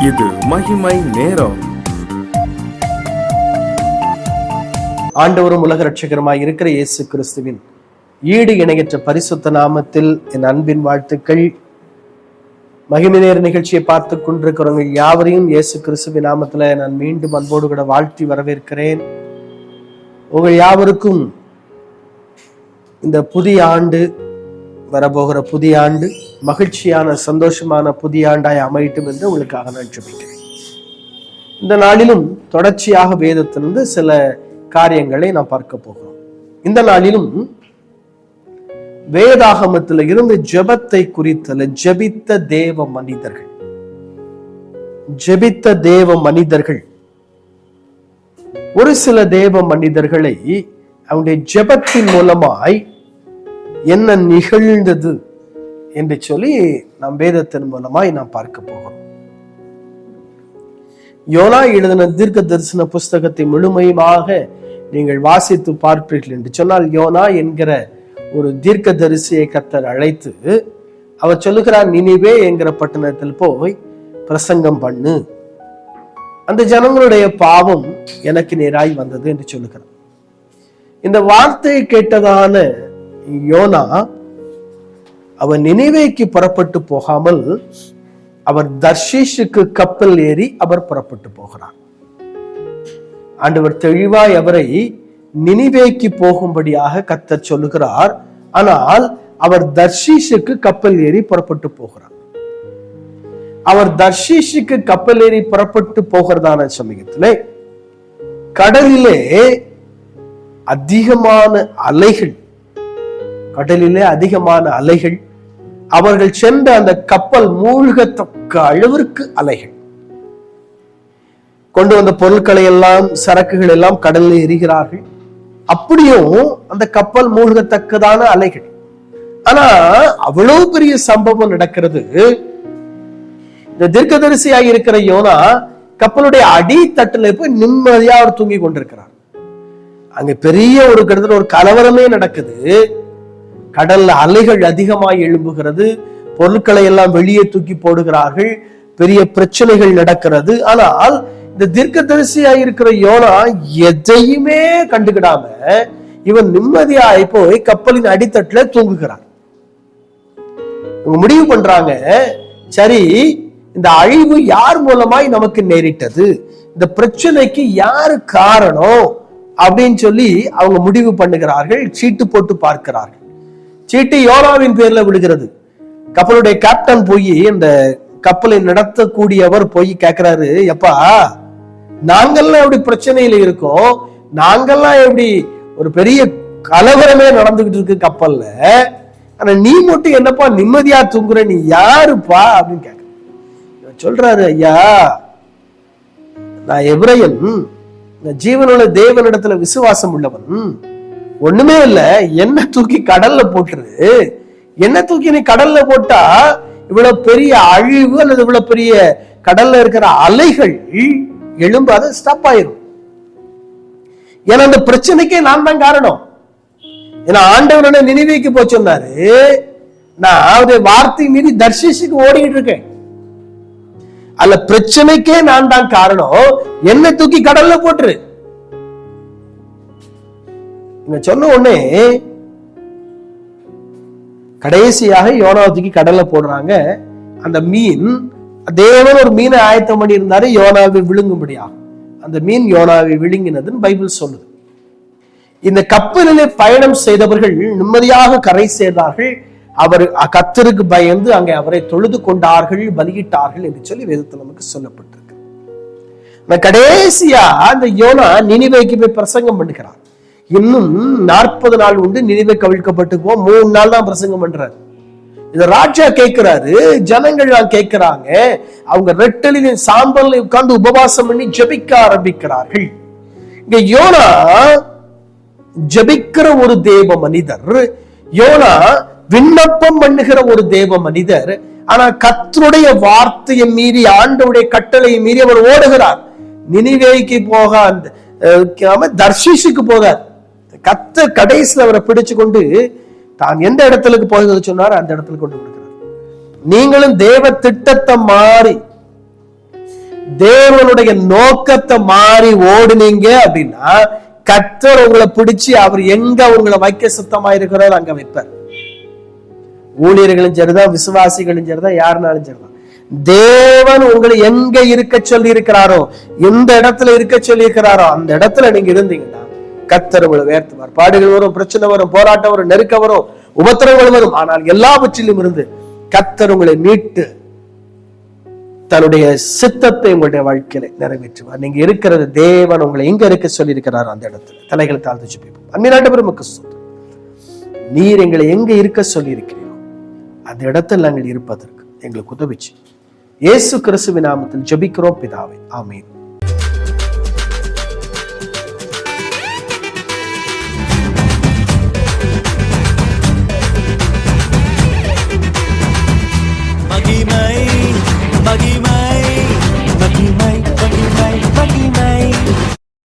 இது மகிமை நேரம். ஆண்டவரும் உலக ரட்சகருமாய் இருக்கிற இயேசு கிறிஸ்துவின் ஈடு இணையற்ற பரிசுத்த நாமத்தில் என் அன்பின் வாழ்த்துக்கள். மகிமை நேர நிகழ்ச்சியை பார்த்து கொண்டிருக்கிறவங்க யாவரையும் இயேசு கிறிஸ்துவின் நாமத்துல நான் மீண்டும் அன்போடு கூட வாழ்த்தி வரவேற்கிறேன். உங்கள் யாவருக்கும் இந்த புதிய ஆண்டு, வரப்போகிற புதிய ஆண்டு மகிழ்ச்சியான சந்தோஷமான புதிய ஆண்டாய் அமையட்டும் என்று உங்களுக்காக நான் ஜெபிக்கிறேன். இந்த நாளிலும் தொடர்ச்சியாக வேதத்திலிருந்து சில காரியங்களை நாம் பார்க்க போகிறோம். இந்த நாளிலும் வேதாகமத்தில் இருந்து ஜெபத்தை குறித்த ஜெபித்த தேவ மனிதர்கள் ஒரு சில தேவ மனிதர்களை அவனுடைய ஜெபத்தின் மூலமாய் என்ன நிகழ்ந்தது என்று சொல்லி நாம் வேதத்தின் மூலமாய் நாம் பார்க்க போகிறோம். யோனா எழுதின தீர்க்க தரிசன புஸ்தகத்தை முழுமையாக நீங்கள் வாசித்து பார்ப்பீர்கள் என்று சொன்னால், யோனா என்கிற ஒரு தீர்க்க தரிசியை கர்த்தர் அழைத்து அவர் சொல்லுகிறார், நினிவே என்கிற பட்டணத்தில் போய் பிரசங்கம் பண்ணு, அந்த ஜனங்களுடைய பாவம் எனக்கு நேராய் வந்தது என்று சொல்லுகிறார். இந்த வார்த்தையை கேட்டதான யோனா அவர் நினிவேக்கு புறப்பட்டு போகாமல் அவர் தர்ஷீஷுக்கு கப்பல் ஏறி அவர் புறப்பட்டு போகிறார். ஆண்டவர் தெளிவாய் அவரை நினிவேக்கு போகும்படியாக கர்த்தர் சொல்லுகிறார். ஆனால் அவர் தர்ஷீஷுக்கு கப்பல் ஏறி புறப்பட்டு போகிறார். அவர் தர்ஷீஷுக்கு கப்பல் ஏறி புறப்பட்டு போகிறதான சமயத்திலே கடலிலே அதிகமான அலைகள், அவர்கள் சென்ற அந்த கப்பல் மூழ்கத்தக்க அளவிற்கு அலைகள், கொண்டு வந்த பொருட்களை எல்லாம் சரக்குகள் எல்லாம் கடலில் எரிகிறார்கள். அப்படியும் அந்த கப்பல் மூழ்கத்தக்கதான அலைகள். ஆனா அவ்வளவு பெரிய சம்பவம் நடக்கிறது. இந்த தீர்க்கதரிசியாக இருக்கிற யோனா கப்பலுடைய அடித்தட்டுல போய் நிம்மதியா அவர் தூங்கி கொண்டிருக்கிறார். அங்க பெரிய ஒரு கிட்டத்தட்ட ஒரு கலவரமே நடக்குது. கடல்ல அலைகள் அதிகமாய் எழும்புகிறது, பொருட்களை எல்லாம் வெளியே தூக்கி போடுகிறார்கள், பெரிய பிரச்சனைகள் நடக்கிறது. ஆனால் இந்த தீர்க்கதரிசியா இருக்கிற யோனா எதையுமே கண்டுக்கிடாம இவன் நிம்மதியாய் போய் கப்பலின் அடித்தட்டுல தூங்குகிறார். இவங்க முடிவு பண்றாங்க, சரி இந்த அழிவு யார் மூலமாய் நமக்கு நேரிட்டது, இந்த பிரச்சனைக்கு யாரு காரணம் அப்படின்னு சொல்லி அவங்க முடிவு பண்ணுகிறார்கள். சீட்டு போட்டு பார்க்கிறார்கள். சீட்டு யோனாவின் பேர்ல விடுகிறது. கப்பலுடைய கேப்டன் போய் இந்த கப்பலை நடத்தக்கூடியவர் போய் கேட்கிறாரு, எப்பா நாங்கெல்லாம் எப்படி பிரச்சனையில இருக்கோம், நாங்கெல்லாம் எப்படி ஒரு பெரிய கலவரமே நடந்துகிட்டு இருக்கு கப்பல்ல, ஆனா நீ மட்டும் என்னப்பா நிம்மதியா தூங்குற, நீ யாருப்பா அப்படின்னு கேட்க சொல்றாரு. ஐயா, நான் எபிரேயன், ஜீவனுள்ள தேவனிடத்துல விசுவாசம் உள்ளவன், ஒண்ணுமே இல்ல, என்ன தூக்கி கடல்ல போட்டுரு, என்ன தூக்கி நீ கடல்ல போட்டா இவ்வளவு பெரிய அழிவு அல்லது இவ்வளவு பெரிய கடல்ல இருக்கிற அலைகள் எழும்பு, அது ஸ்டாப் ஆயிரும். ஏன்னா அந்த பிரச்சனைக்கே நான் தான் காரணம். ஏன்னா ஆண்டவரோட நினைவுக்கு போய் சொன்னாரு, நான் அவருடைய வார்த்தை மீறி தர்ஷீஷுக்கு ஓடிக்கிட்டு இருக்கேன், அல்ல பிரச்சனைக்கே நான் தான் காரணம், என்ன தூக்கி கடல்ல போட்டுரு. சொன்ன உடனே கடைசியாக யோனாவை தூக்கி கடல்ல போடுறாங்க. அந்த மீன், தேவன் ஒரு மீனை ஆயத்தம் பண்ணி இருந்தாரு யோனாவை விழுங்கும்படியா. அந்த மீன் யோனாவை விழுங்கினதுன்னு பைபிள் சொல்லுது. இந்த கப்பலிலே பயணம் செய்தவர்கள் நிம்மதியாக கரை சேர்ந்தார்கள். அவர் கர்த்தருக்கு பயந்து அங்கே அவரை தொழுது கொண்டார்கள், பலியிட்டார்கள் என்று சொல்லி வேதத்தில் நமக்கு சொல்லப்பட்டிருக்கு. கடைசியா அந்த யோனா நினிவேக்கு போய் பிரசங்கம் பண்ணுகிறார். இன்னும் 40 நாள் உண்டு, நினிவே கவிழ்க்கப்பட்டு 3 நாள் தான் பிரசங்கம் பண்றாரு. இந்த ராஜா கேட்கிறாரு, ஜனங்கள் கேட்கிறாங்க, அவங்க ரெட்டலின் சாம்பல்ல உட்கார்ந்து உபவாசம் பண்ணி ஜெபிக்க ஆரம்பிக்கிறார்கள். இங்க யோனா ஜெபிக்கிற ஒரு தேவ மனிதர், யோனா விண்ணப்பம் பண்ணுகிற ஒரு தேவ மனிதர். ஆனா கர்த்தருடைய வார்த்தையை மீறி, ஆண்டவருடைய கட்டளையை மீறி அவர் ஓடுகிறார். நினிவேக்கு போக தர்ஷீஷுக்கு போகிறார். கர்த்தர் கடைசியில் அவரை பிடிச்சு கொண்டு தான் எந்த இடத்துக்கு போகிறது சொன்னார் அந்த இடத்துல கொண்டு கொடுக்கிறார். நீங்களும் தேவ திட்டத்தை மாறி தேவனுடைய நோக்கத்தை மாறி ஓடுனீங்க அப்படின்னா கர்த்தர் உங்களை பிடிச்சு அவர் எங்க உங்களை வைக்க சுத்தமா இருக்கிறார் அங்க வைப்பார். ஊழியர்களும் சரிதான், விசுவாசிகளும் சரிதான், யாருனாலும் சரிதான். தேவன் உங்களை எங்க இருக்க சொல்லி இருக்கிறாரோ, எந்த இடத்துல இருக்க சொல்லி இருக்கிறாரோ அந்த இடத்துல நீங்க இருந்தீங்கன்னா கர்த்தர் உங்களை உயர்த்துவார். பாடுகள் வரும், பிரச்சனை வரும், போராட்டம் வரும், நெருக்க வரும், உபத்திரங்கள் வரும். ஆனால் எல்லாவற்றிலும் இருந்து கர்த்தர் உங்களை மீட்டு தன்னுடைய சித்தத்தை உங்களுடைய வாழ்க்கையில நிறைவேற்றுவார். நீங்க இருக்கிறது தேவன் உங்களை எங்க இருக்க சொல்லி இருக்கிறார் அந்த இடத்துல. தலைகளை தாழ்த்து ஜெபிப்போம். அன்பினாட்ட பெருமக்கு ஸ்தோத்திரம். நீர் எங்களை எங்க இருக்க சொல்லி இருக்கிறீரோ அந்த இடத்தில் நாங்கள் இருப்பதற்கு எங்களுக்கு உதவிச்சு இயேசு கிறிஸ்துவின் நாமத்தில் ஜெபிக்கிறோம் பிதாவே, ஆமென். மகிமை